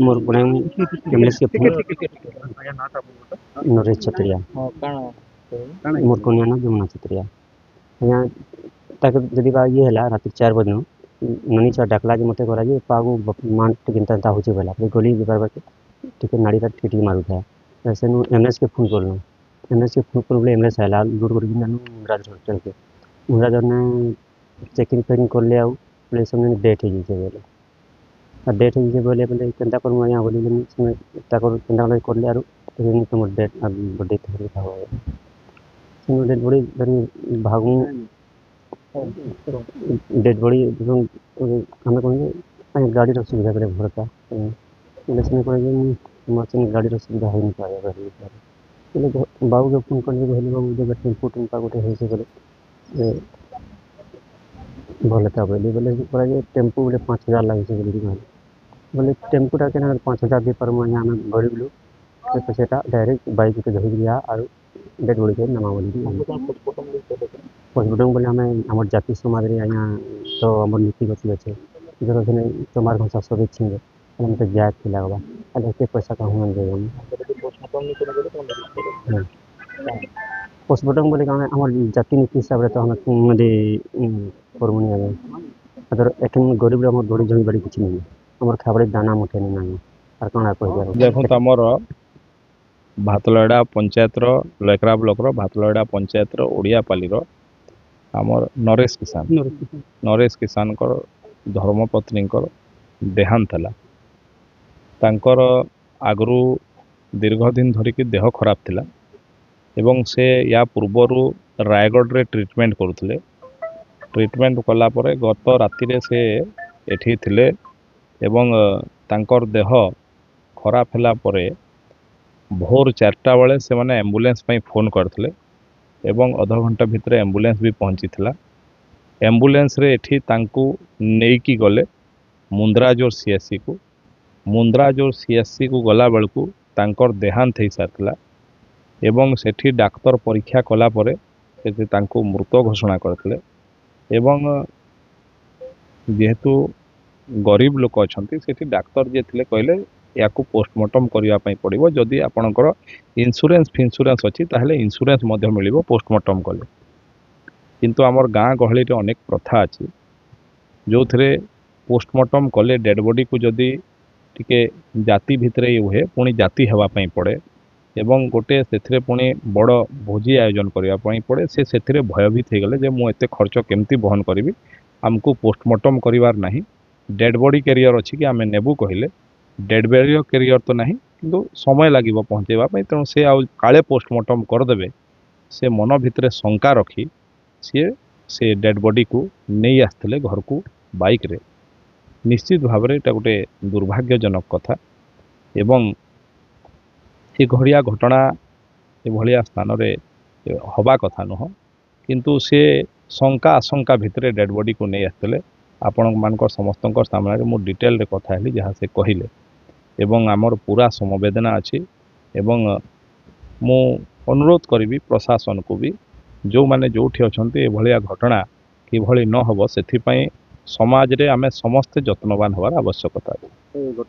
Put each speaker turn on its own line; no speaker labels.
मोर Pune MLAs के नरेश छत्रिया मोर पुनिया ना जमुना छत्रिया यहाँ तक जदि बा ये है रात 4 बजे ननी चा डाकला जे मते करा जे पागु मान टिकिन ता होची बेला गोली बेकार बाटे टिके नाड़ी का टिटी मारू था ऐसे नु एमएस के फोन करलो एमएस के फोन करले एमएस आला लूट कर बिना नु मुराद होटल के मुराद ने चेकिंग पेकिंग कर ले आउ प्लेस में डेट है जे बोले आ डेट है जे बोले बोले केंता कर यहाँ बोले समय ताकर केंता कर ले आरो तो तुम डेट अब डेट हो था हो सुनो डेट बड़ी धरी भागू डेट बड़ी हमें कहेंगे गाड़ी रो सुविधा करे भरता इलेक्शन करेंगे मशीन गाड़ी रो सुविधा हो नहीं पाएगा बोले बाबू के फोन कर बोले बाबू जब टेम्पो टेम्पा गोटे है से बोले भले था बोले बोले बोले टेम्पो बोले 5000 लगे से बोले बोले टेम्पोटा के 5000 दे पर यहाँ में गरीब लोग तो सेटा डायरेक्ट बाइक के धरी दिया और डेट बड़ी के नमा बोली पोस्टमार्टम बोले हमें आम जाति समाज रे यहाँ तो आम नीतिगत अच्छे जो तुम्हार भाषा सब छीन हम तो जात के लगवा अरे के पैसा का हम दे हम पोस्टमार्टम बोले आम जाति नीति हिसाब से तो हम मदे करमुनी आगे अगर एखन गरीब आम बड़ी जमी बाड़ी किसी नहीं आम खाबड़े दाना मुठे नहीं और कौन कह
देखो आमर भातलड़ा पंचायत लयकरा ब्लॉक भातलड़ा पंचायत ओडियापाली आमर नरेश किसान धर्मपत्नी देहांत है तांकर आगरू दीर्घ दिन धरिकी देह खराब थिला एवं से या पूर्वर रायगढ़ रे ट्रीटमेंट करुले ट्रीटमेंट कला परे गत राति से एठी थिले एवं तांकर देह खराब होला परे भोर 4टा बेले से माने एम्बुलेंस पई फोन करथिले एवं आधा घंटा भितर एम्बुलेंस भी पहुंची थिला एम्बुलेंस रे एठी तांकू नेकी गले मुंद्राजोर सीएससी को गला बेलकू तांकर देहांत हो सारथिला एवं सेठी डाक्तर परीक्षा कला परे सेठी तांकू मृत घोषणा करथिले एवं जेहेतु गरीब लोक अछंती सेठी डाक्तर जे थिले कहले याकू पोस्टमार्टम करिया पई पड़िबो जदि आपनकर इंश्योरेंस अछि ताहले इंश्योरेंस मध्य मिलिबो पोस्टमार्टम कले किंतु आमर गाँ गहली रे अनेक प्रथा अछि जो थरे पोस्टमार्टम कले डेड बॉडी को जदि टिके जाति भितरे हुए पुणी जाति हेबा पई पड़े एवं गोटे सेथिरे पुणी बड़ भोजी आयोजन करिया पई पड़े से सेथिरे भयभीत हे गले जे मु एते खर्च केमती बहन करिवि हमको पोस्टमार्टम करिवार नाही डेड बॉडी कैरियर अछि कि आमे नेबू कहिले डेड बॉडी कैरियर तो नहीं किंतु समय लागिबो पहुंचेबा पई तेणु से आ काले पोस्टमार्टम कर देबे से मन भितरे शंका रखी से डेड बॉडी को नहीं आसथिले घर को बाइक रे निश्चित भाव में एटा गोटे दुर्भाग्यजनक कथा एवं ये घड़िया घटना ये स्थान रे हवा कथा नुह किंतु से शंका आशंका भितर डेड बॉडी को नहीं आसथिले आपण मानक समस्त सामने मु डिटेल रे कथा हेली जहाँ से कहले एवं आमर पूरा समवेदना अच्छी एवं मु अनुरोध करी प्रशासन को भी जो माने जोठी अछंती एभलिया घटना किभली न हबो सेथिपई समाज रे आमे समस्त जत्नवान होवार आवश्यकता है।